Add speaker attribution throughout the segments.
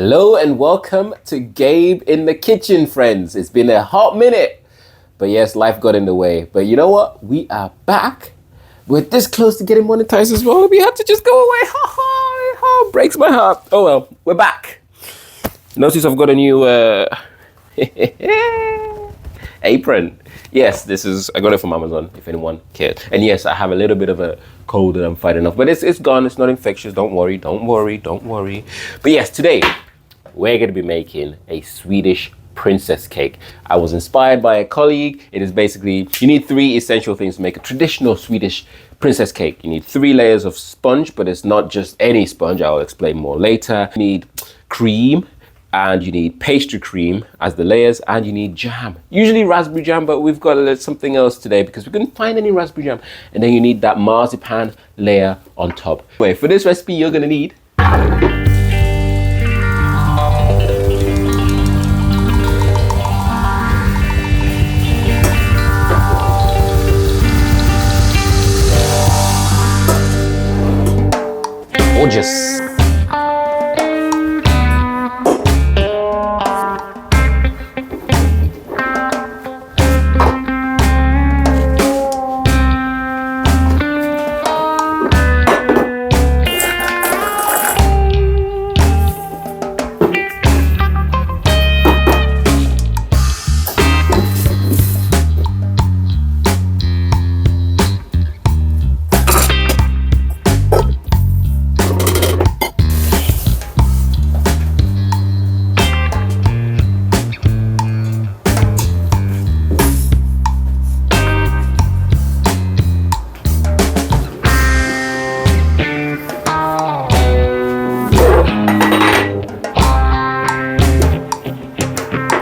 Speaker 1: Hello and welcome to Gabe in the Kitchen, friends. It's been a hot minute, but yes, life got in the way. But you know what? We are back. We're this close to getting monetized as well. We had to just go away. Breaks my heart. Oh well, we're back. Notice I've got a new apron. Yes, I got it from Amazon, if anyone cared. And yes, I have a little bit of a cold that I'm fighting off, but it's gone. It's not infectious. Don't worry. But yes, today we're going to be making a Swedish princess cake. I was inspired by a colleague. It is basically, you need 3 essential things to make a traditional Swedish princess cake. You need 3 layers of sponge, but it's not just any sponge. I'll explain more later. You need cream, and you need pastry cream as the layers, and you need jam. Usually raspberry jam, but we've got something else today because we couldn't find any raspberry jam. And then you need that marzipan layer on top. Anyway, for this recipe, you're gonna need gorgeous.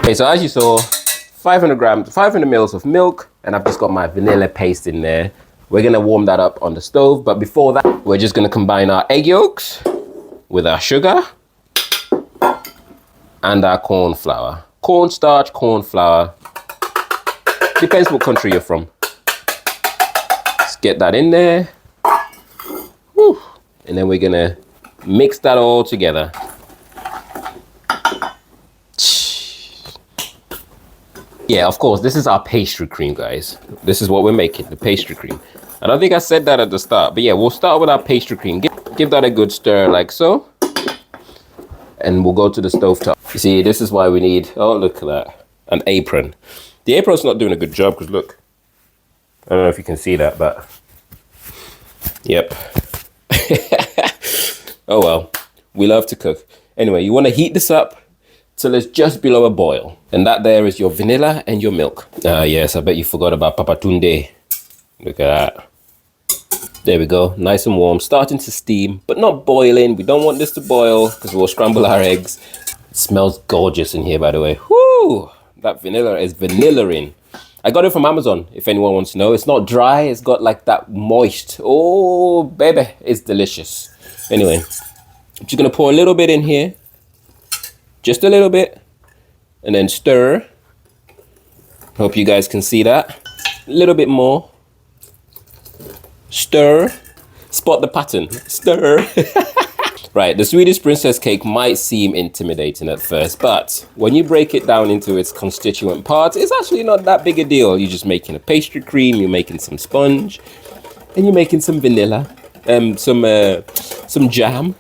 Speaker 1: Okay, so as you saw, 500 mils of milk, and I've just got my vanilla paste in there. We're gonna warm that up on the stove, but before that, we're just gonna combine our egg yolks with our sugar and our corn flour. Cornstarch, corn flour, depends what country you're from. Let's get that in there. Whew. And then we're gonna mix that all together. Yeah, of course, this is our pastry cream, guys. This is what we're making, the pastry cream. I don't think I said that at the start, but yeah, we'll start with our pastry cream. Give that a good stir like so. And we'll go to the stove top. You see, this is why we need, oh, look at that, an apron. The apron's not doing a good job because look, I don't know if you can see that, but yep. Oh well, we love to cook. Anyway, you want to heat this up till it's just below a boil. And that there is your vanilla and your milk. Yes, I bet you forgot about Papatunde. Look at that. There we go, nice and warm, starting to steam, but not boiling. We don't want this to boil because we'll scramble our eggs. It smells gorgeous in here, by the way. Whoo! That vanilla is vanilla-ing. I got it from Amazon, if anyone wants to know. It's not dry, it's got like that moist. Oh, baby, it's delicious. Anyway, I'm just gonna pour a little bit in here. Just a little bit, and then stir. Hope you guys can see that. A little bit more. Stir. Spot the pattern. Stir. Right, the Swedish princess cake might seem intimidating at first, but when you break it down into its constituent parts, it's actually not that big a deal. You're just making a pastry cream, you're making some sponge, and you're making some vanilla, some jam.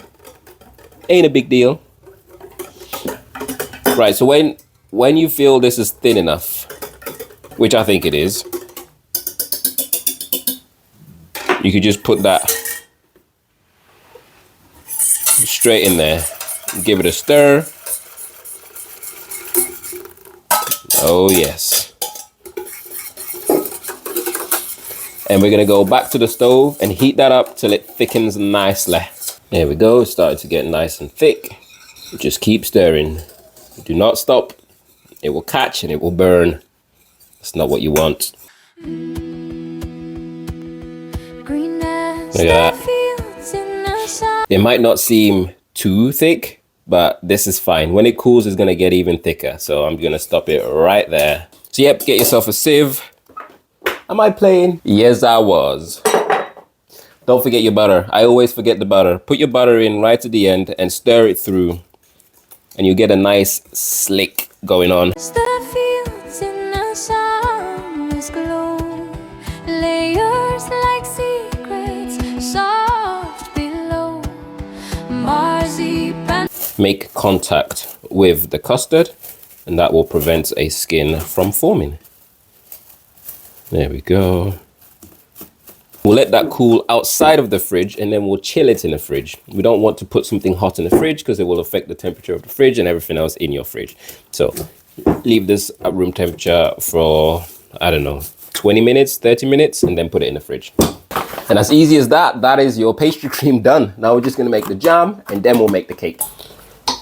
Speaker 1: Ain't a big deal. Right, so when you feel this is thin enough, which I think it is, you could just put that straight in there. Give it a stir. Oh yes. And we're gonna go back to the stove and heat that up till it thickens nicely. There we go, it's starting to get nice and thick. Just keep stirring. Do not stop. It will catch and it will burn. That's not what you want. Look at that. It might not seem too thick, but this is fine. When it cools, it's gonna get even thicker. So I'm gonna stop it right there. So yep, get yourself a sieve. Am I playing? Yes, I was. Don't forget your butter. I always forget the butter. Put your butter in right at the end and stir it through. and you get a nice slick going on.
Speaker 2: The fields in the summer's glow, layers like secrets soft below. Marzipan.
Speaker 1: Make contact with the custard, and that will prevent a skin from forming. There we go. We'll let that cool outside of the fridge, and then we'll chill it in the fridge. We don't want to put something hot in the fridge because it will affect the temperature of the fridge and everything else in your fridge. So leave this at room temperature for, I don't know, 20 minutes, 30 minutes, and then put it in the fridge. And as easy as that, that is your pastry cream done. Now we're just gonna make the jam, and then we'll make the cake.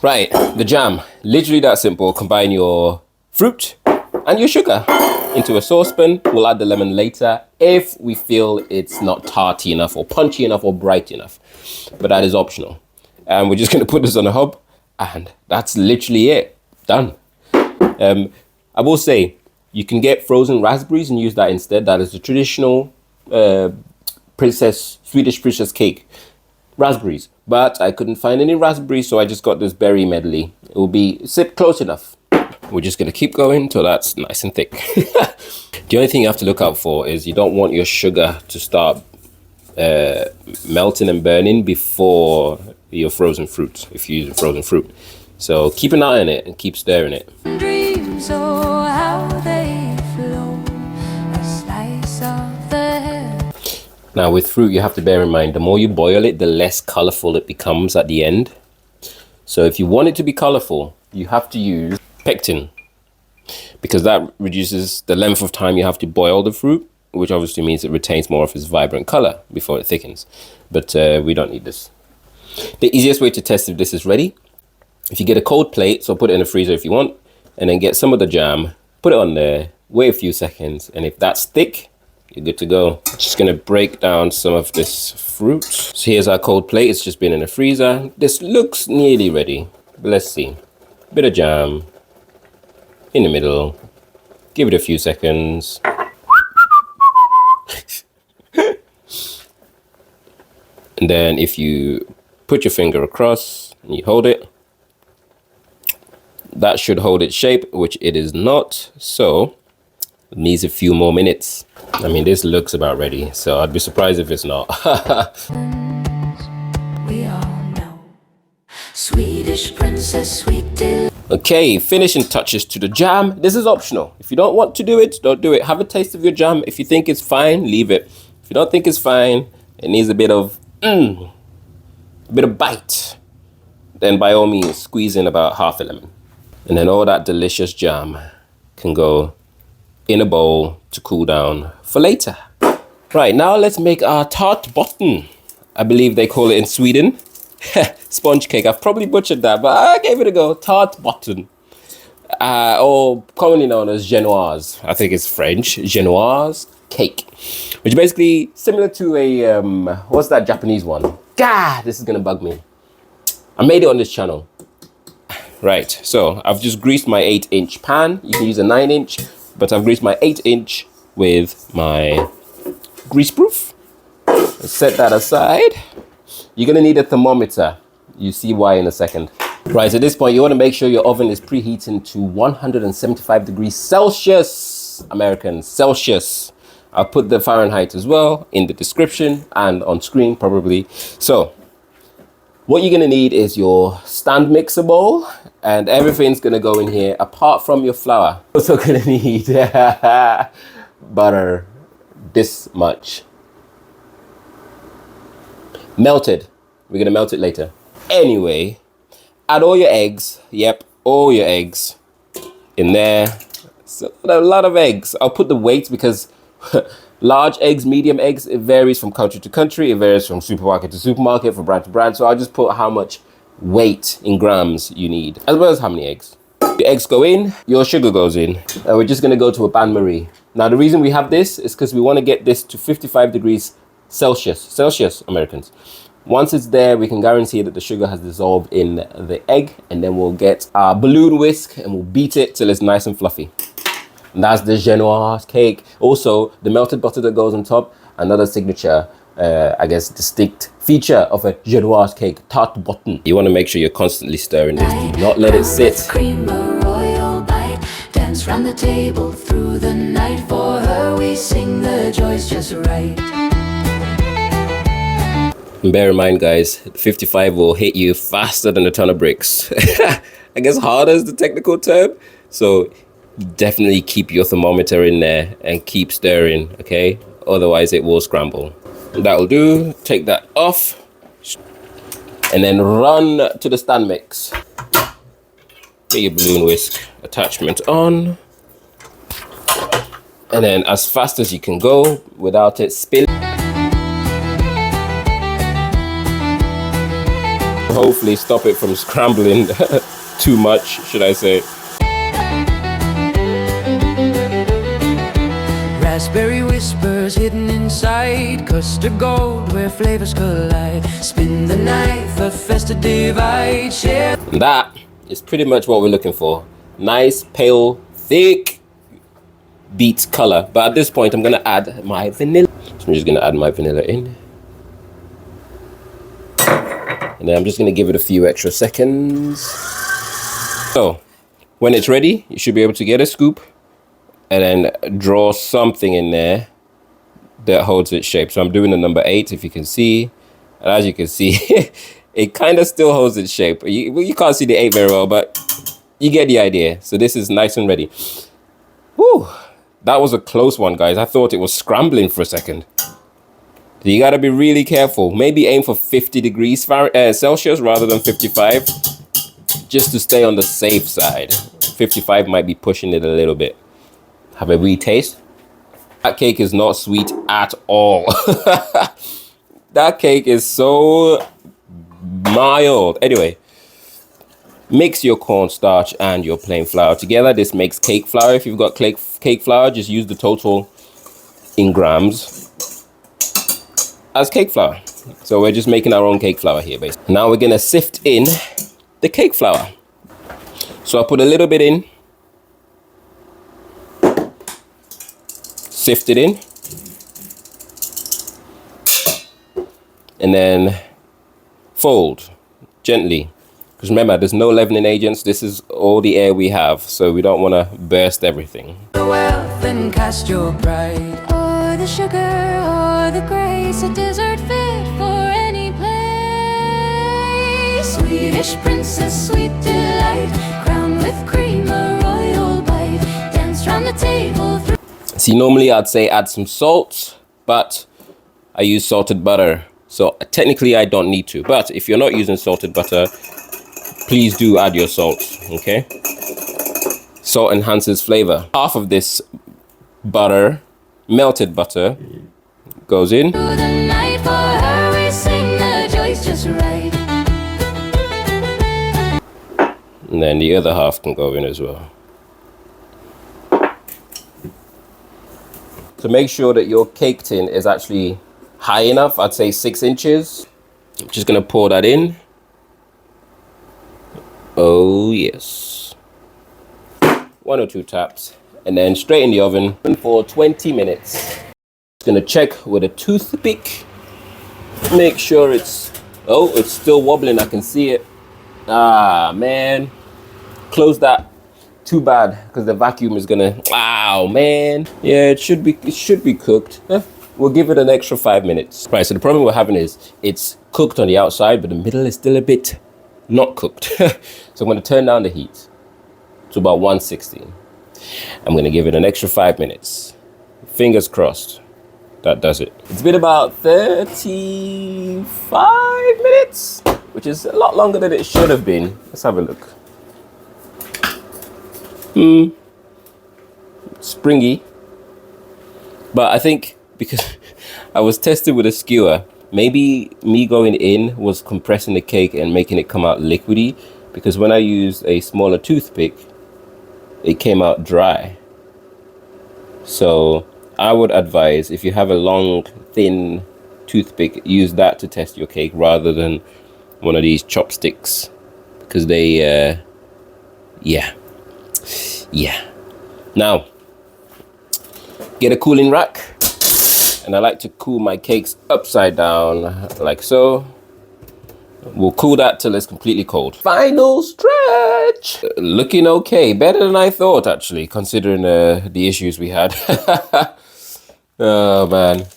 Speaker 1: Right, the jam, literally that simple. Combine your fruit and your sugar into a saucepan. We'll add the lemon later if we feel it's not tarty enough or punchy enough or bright enough, but that is optional. And we're just going to put this on a hob, and that's literally it. Done. I will say you can get frozen raspberries and use that instead. That is the traditional Swedish Princess Cake raspberries, but I couldn't find any raspberries, so I just got this berry medley. It will be close enough. We're just going to keep going until that's nice and thick. The only thing you have to look out for is you don't want your sugar to start melting and burning before your frozen fruit, if you're using frozen fruit. So keep an eye on it and keep stirring it.
Speaker 2: Dreams, oh, how they flow, a slice of the head.
Speaker 1: Now with fruit, you have to bear in mind, the more you boil it, the less colorful it becomes at the end. So if you want it to be colorful, you have to use pectin, because that reduces the length of time you have to boil the fruit, which obviously means it retains more of its vibrant color before it thickens. But we don't need this. The easiest way to test if this is ready, if you get a cold plate, so put it in the freezer if you want, and then get some of the jam, put it on there, wait a few seconds, and if that's thick, you're good to go. Just gonna break down some of this fruit. So here's our cold plate. It's just been in the freezer. This looks nearly ready, but let's see. Bit of jam in the middle, give it a few seconds. And then if you put your finger across and you hold it, that should hold its shape, which it is not, so it needs a few more minutes. I mean, this looks about ready, so I'd be surprised if it's not.
Speaker 2: We all know Swedish princess, sweet dear.
Speaker 1: Okay, finishing touches to the jam. This is optional. If you don't want to do it, don't do it. Have a taste of your jam. If you think it's fine, leave it. If you don't think it's fine, it needs a bit of bite, then by all means squeeze in about half a lemon. And then all that delicious jam can go in a bowl to cool down for later. Right, now let's make our tart botten. I believe they call it in Sweden. Sponge cake. I've probably butchered that, but I gave it a go. Tart botten, or commonly known as Genoise. I think it's French. Genoise cake, which is basically similar to a what's that Japanese one? God, this is gonna bug me. I made it on this channel. Right, so I've just greased my 8-inch pan. You can use a 9-inch, but I've greased my 8-inch with my grease proof. Let's set that aside. You're gonna need a thermometer. You see why in a second. Right, at this point, you wanna make sure your oven is preheating to 175 degrees Celsius, American Celsius. I'll put the Fahrenheit as well in the description and on screen probably. So, what you're gonna need is your stand mixer bowl, and everything's gonna go in here apart from your flour. Also gonna need butter, this much. Melted. We're gonna melt it later. Anyway, add all your eggs. Yep, all your eggs in there. So a lot of eggs. I'll put the weight because large eggs, medium eggs, it varies from country to country. It varies from supermarket to supermarket, from brand to brand. So I'll just put how much weight in grams you need, as well as how many eggs. The eggs go in, your sugar goes in, and we're just gonna go to a bain-marie. Now the reason we have this is because we wanna get this to 55 degrees Celsius, Americans. Once it's there, we can guarantee that the sugar has dissolved in the egg, and then we'll get our balloon whisk and we'll beat it till it's nice and fluffy. And that's the Genoise cake. Also, the melted butter that goes on top, another signature I guess, distinct feature of a Genoise cake, tart button. You want to make sure you're constantly stirring this. Do not let it sit.
Speaker 2: Cream, a royal bite. Dance round the table through the night. For her we sing the joys just right.
Speaker 1: And bear in mind, guys, 55 will hit you faster than a ton of bricks. I guess harder is the technical term. So definitely keep your thermometer in there and keep stirring, okay? Otherwise it will scramble. That'll do. Take that off. And then run to the stand mix. Get your balloon whisk attachment on. And then as fast as you can go without it spilling. Hopefully stop it from scrambling too much, should I say.
Speaker 2: Raspberry whispers hidden inside, custard gold where flavors collide. Spin the knife, a festive divide, share.
Speaker 1: And that is pretty much what we're looking for. Nice, pale, thick beet color. But at this point, I'm gonna add my vanilla. So I'm just gonna add my vanilla in. And then I'm just gonna give it a few extra seconds. So when it's ready, you should be able to get a scoop and then draw something in there that holds its shape. So I'm doing the number 8, if you can see. And as you can see, it kind of still holds its shape. You can't see the 8 very well, but you get the idea. So this is nice and ready. Whew, that was a close one, guys. I thought it was scrambling for a second. So you gotta be really careful. Maybe aim for 50 degrees Celsius rather than 55, just to stay on the safe side. 55 might be pushing it a little bit. Have a wee taste. That cake is not sweet at all. That cake is so mild. Anyway, mix your cornstarch and your plain flour together. This makes cake flour. If you've got cake flour, just use the total in grams as cake flour. So we're just making our own cake flour here, basically. Now we're gonna sift in the cake flour. So I put a little bit in, sift it in, and then fold gently. Because remember, there's no leavening agents. This is all the air we have, so we don't want to burst everything.
Speaker 2: The wealth and cast your pride, or the sugar, or the grace, a dessert fit for any place. Swedish princess, sweet delight, crowned with cream, a royal bite. Dance round the table through.
Speaker 1: See, normally I'd say add some salt, but I use salted butter. So technically I don't need to, but if you're not using salted butter, please do add your salt, okay? Salt enhances flavor. Half of this butter, melted butter, goes in.
Speaker 2: Through the night for her we sing the joys just right.
Speaker 1: And then the other half can go in as well. So make sure that your cake tin is actually high enough. I'd say 6 inches. I'm just gonna pour that in. Oh yes. 1 or 2 taps, and then straight in the oven for 20 minutes. Just gonna check with a toothpick. Make sure it's still wobbling. I can see it. Ah man, close that. Too bad, because the vacuum is gonna. Wow, man. Yeah, it should be cooked. We'll give it an extra 5 minutes. Right. So the problem we're having is it's cooked on the outside, but the middle is still a bit not cooked. So I'm going to turn down the heat to about 160. I'm going to give it an extra 5 minutes. Fingers crossed that does it. It's been about 35 minutes, which is a lot longer than it should have been. Let's have a look. Springy. But I think because I was tested with a skewer, maybe me going in was compressing the cake and making it come out liquidy, because when I used a smaller toothpick, it came out dry. So I would advise, if you have a long, thin toothpick, use that to test your cake rather than one of these chopsticks, because they, yeah. Now, get a cooling rack And I like to cool my cakes upside down, like so. We'll cool that till it's completely cold. Final stretch! Looking okay, better than I thought actually, considering the issues we had. Oh man.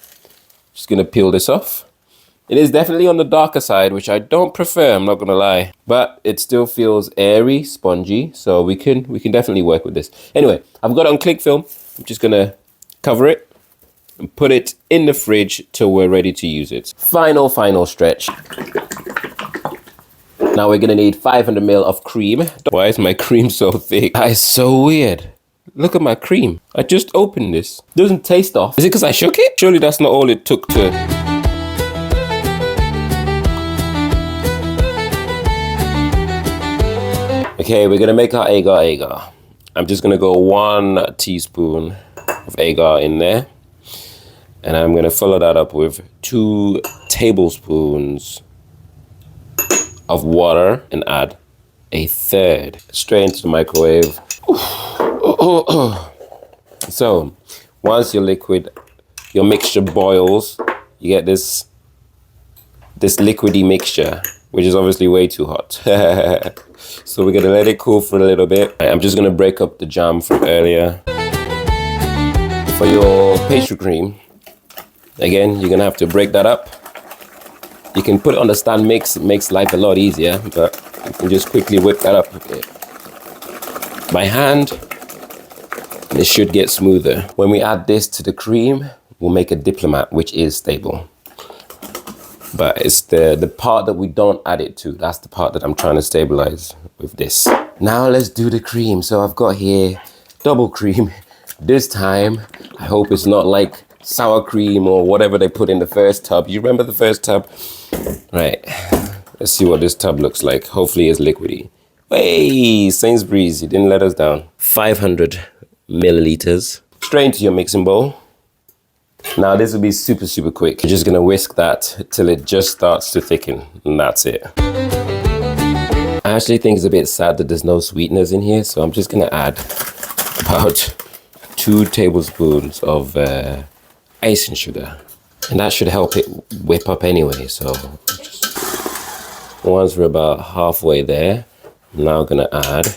Speaker 1: Just gonna peel this off. It is definitely on the darker side, which I don't prefer, I'm not gonna lie. But it still feels airy, spongy, so we can definitely work with this. Anyway, I've got it on click film. I'm just gonna cover it and put it in the fridge till we're ready to use it. Final stretch. Now we're gonna need 500 ml of cream. Why is my cream so thick? That is so weird. Look at my cream. I just opened this. Doesn't taste off. Is it because I shook it? Surely that's not all it took to... Okay, we're gonna make our agar. I'm just gonna go 1 teaspoon of agar in there. And I'm gonna follow that up with 2 tablespoons of water and add 1/3 straight into the microwave. So once your mixture boils, you get this liquidy mixture, which is obviously way too hot. So we're gonna let it cool for a little bit. I'm just gonna break up the jam from earlier. For your pastry cream, again, you're gonna have to break that up. You can put it on the stand mix, it makes life a lot easier, but you can just quickly whip that up by hand. And it should get smoother. When we add this to the cream, we'll make a diplomat, which is stable. But it's the part that we don't add it to, that's the part that I'm trying to stabilize with this. Now let's do the cream. So I've got here double cream. This time, I hope it's not like sour cream or whatever they put in the first tub. You remember the first tub? Right, let's see what this tub looks like. Hopefully it's liquidy. Hey, Sainsbury's, you didn't let us down. 500 milliliters. Straight into your mixing bowl. Now this will be super quick. You're just gonna whisk that till it just starts to thicken, and that's it. I actually think it's a bit sad that there's no sweeteners in here, so I'm just gonna add about 2 tablespoons of icing sugar, and that should help it whip up anyway. So just once we're about halfway there, I'm now gonna add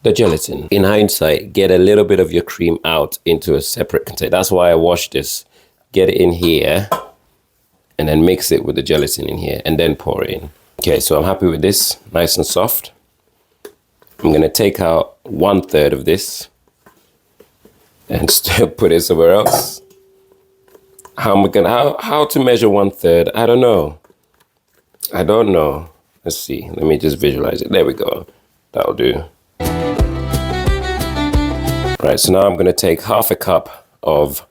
Speaker 1: the gelatin. In hindsight, get a little bit of your cream out into a separate container. That's why I washed this. Get it in here and then mix it with the gelatin in here and then pour it in. Okay, so I'm happy with this, nice and soft. I'm gonna take out 1/3 of this and still put it somewhere else. How to measure 1/3? I don't know. Let's see, let me just visualize it. There we go, that'll do. Right, so now I'm gonna take 1/2 cup of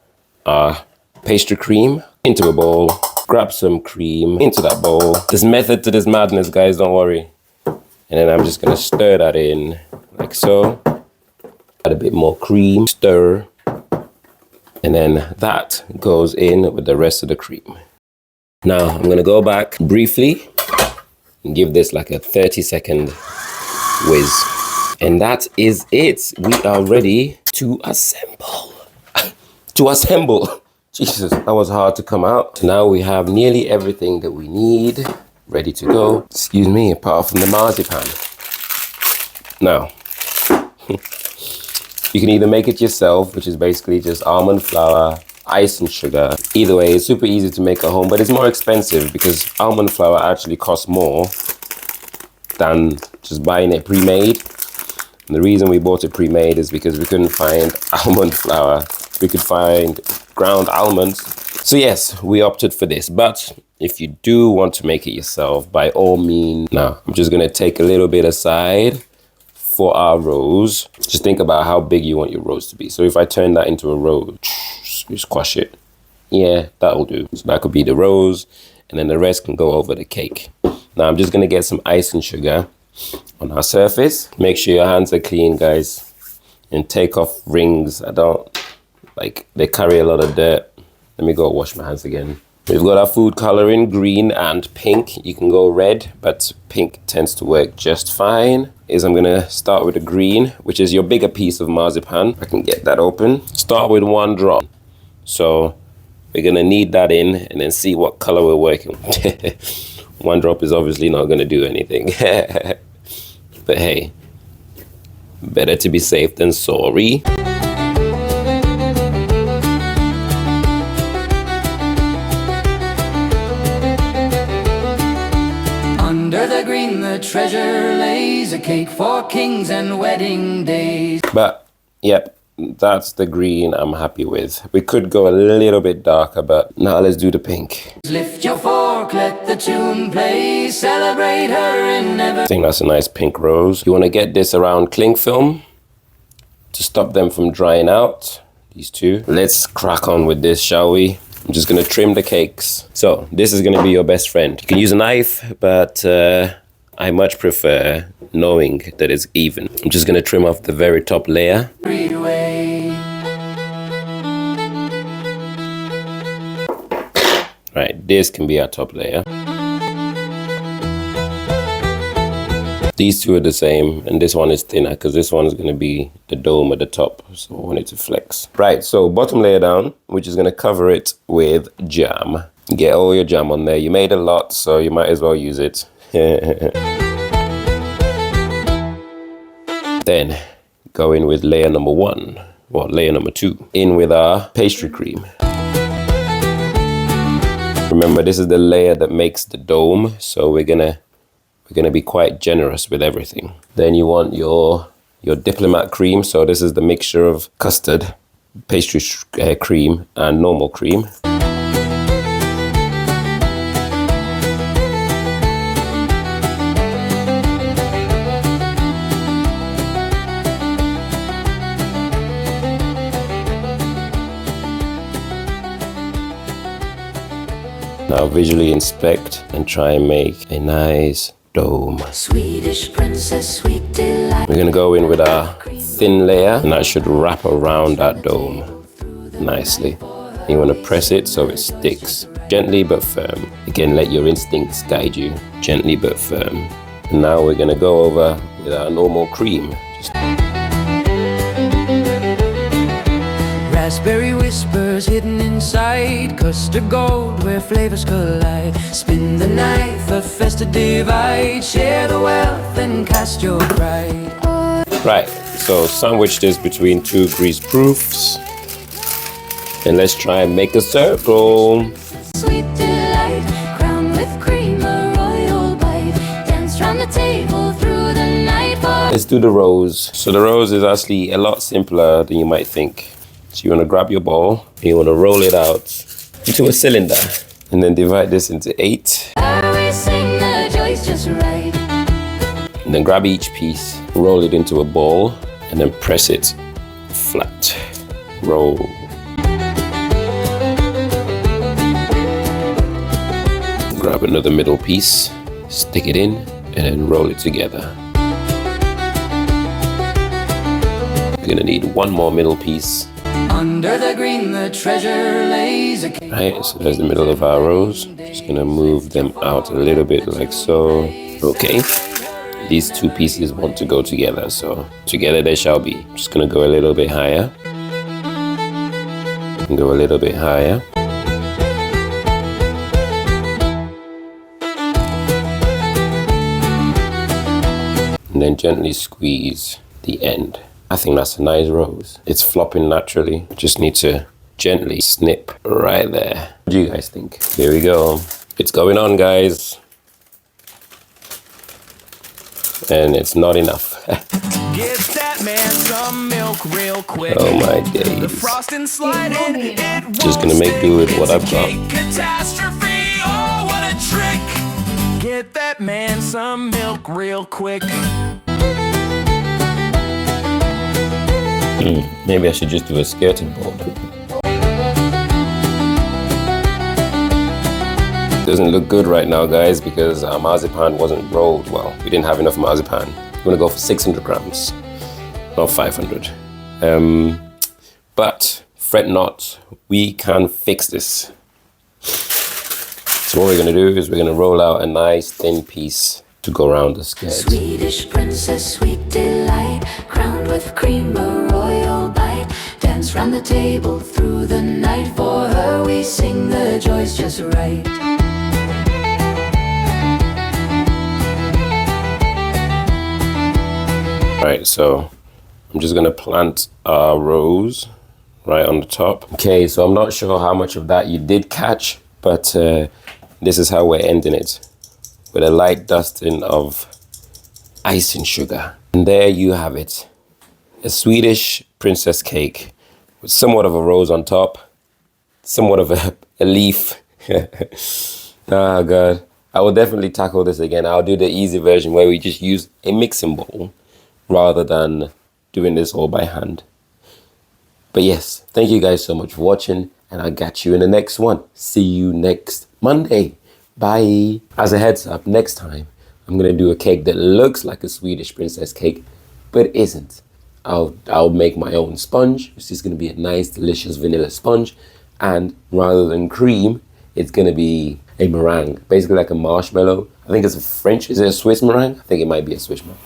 Speaker 1: our pastry cream into a bowl, grab some cream into that bowl. There's method to this madness, guys, don't worry. And then I'm just gonna stir that in like so. Add a bit more cream, stir. And then that goes in with the rest of the cream. Now I'm gonna go back briefly and give this like a 30-second whiz. And that is it. We are ready to assemble. Jesus, that was hard to come out. Now we have nearly everything that we need ready to go. Excuse me, apart from the marzipan. Now, you can either make it yourself, which is basically just almond flour, ice and sugar. Either way, it's super easy to make at home, but it's more expensive because almond flour actually costs more than just buying it pre-made. And the reason we bought it pre-made is because we couldn't find almond flour. We could find ground almonds. So yes, we opted for this. But if you do want to make it yourself, by all means. Now, I'm just gonna take a little bit aside for our rose. Just think about how big you want your rose to be. So if I turn that into a rose, just squash it. Yeah, that'll do. So that could be the rose, and then the rest can go over the cake. Now I'm just gonna get some ice and sugar on our surface. Make sure your hands are clean, guys, and take off rings. They carry a lot of dirt. Let me go wash my hands again. We've got our food coloring, green and pink. You can go red, but pink tends to work just fine. I'm gonna start with the green, which is your bigger piece of marzipan. I can get that open. Start with 1 drop. So we're gonna knead that in and then see what color we're working with. 1 drop is obviously not gonna do anything. But hey, better to be safe than sorry.
Speaker 2: Under the green, the treasure lays, a cake for kings and wedding days.
Speaker 1: But yep, that's the green I'm happy with. We could go a little bit darker, but now let's do the pink.
Speaker 2: Lift your fork, let the tune play, celebrate her and never.
Speaker 1: I think that's a nice pink rose. You want to get this around cling film to stop them from drying out, these two. Let's crack on with this, shall we? I'm just gonna trim the cakes. So this is gonna be your best friend. You can use a knife, but I much prefer knowing that it's even. I'm just gonna trim off the very top layer. Right, this can be our top layer. These two are the same, and this one is thinner because this one is going to be the dome at the top, so I want it to flex. Right, so bottom layer down, which is going to cover it with jam. Get all your jam on there. You made a lot, so you might as well use it. Then go in with layer number 1, well, layer number 2. In with our pastry cream. Remember, this is the layer that makes the dome, so we're gonna be quite generous with everything. Then you want your diplomat cream. So this is the mixture of custard, pastry cream, and normal cream. Now visually inspect and try and make a nice dome.
Speaker 2: Swedish Princess, sweet delight.
Speaker 1: We're gonna go in with our thin layer, and that should wrap around that dome nicely. And you want to press it so it sticks. Gently but firm. Again, let your instincts guide you. Gently but firm. And now we're gonna go over with our normal cream.
Speaker 2: Raspberry whispers hidden inside, custard gold where flavors collide. Spin the night, the festive divide, share the wealth and cast your pride.
Speaker 1: Right, so sandwich this between 2 grease proofs. And let's try and make a circle.
Speaker 2: Sweet delight, crowned with cream, a royal bite. Dance round the table through the night.
Speaker 1: Let's do the rose. So the rose is actually a lot simpler than you might think. So you want to grab your ball and you want to roll it out into a cylinder and then divide this into 8.
Speaker 2: We sing the joys just right.
Speaker 1: And then grab each piece, roll it into a ball, and then press it flat. Roll. Grab another middle piece, stick it in, and then roll it together. We're gonna need 1 more middle piece.
Speaker 2: Under the green, the treasure lays.
Speaker 1: Right, so there's the middle of our rose. Just gonna move them out a little bit like so. Okay, these 2 pieces want to go together, so together they shall be. Just gonna go a little bit higher. And go a little bit higher. And then gently squeeze the end. I think that's a nice rose. It's flopping naturally. Just need to gently snip right there. What do you guys think? Here we go. It's going on, guys. And it's not enough.
Speaker 3: Get that man some milk real quick.
Speaker 1: Oh my days.
Speaker 3: The frosting sliding.
Speaker 1: Just gonna make do with what I've got.
Speaker 3: Catastrophe. Oh, what a trick. Get that man some milk real quick.
Speaker 1: Maybe I should just do a skirting board. Doesn't look good right now, guys, because our marzipan wasn't rolled well. We didn't have enough marzipan. We're gonna go for 600 grams, not 500. But fret not, we can fix this. So what we're gonna do is we're gonna roll out a nice thin piece to go around the skirt.
Speaker 2: Swedish princess, sweet delight, crowned with cream, a royal bite. light. Dance round the table through the night. For her we sing the joys just right.
Speaker 1: Right, so I'm just gonna plant our rose right on the top. Okay, so I'm not sure how much of that you did catch, but this is how we're ending it, with a light dusting of icing sugar. And there you have it, a Swedish princess cake with somewhat of a rose on top, somewhat of a leaf. Oh God, I will definitely tackle this again. I'll do the easy version where we just use a mixing bowl rather than doing this all by hand. But yes, thank you guys so much for watching, and I'll catch you in the next one. See you next Monday. Bye. As a heads up, next time I'm gonna do a cake that looks like a Swedish princess cake, but isn't. I'll make my own sponge, which is gonna be a nice, delicious vanilla sponge, and rather than cream, it's gonna be a meringue, basically like a marshmallow. I think it's a French, is it a Swiss meringue? I think it might be a Swiss meringue.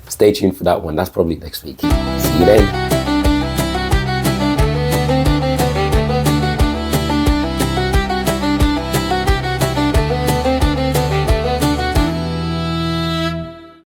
Speaker 1: Stay tuned for that one. That's probably next week. See you then.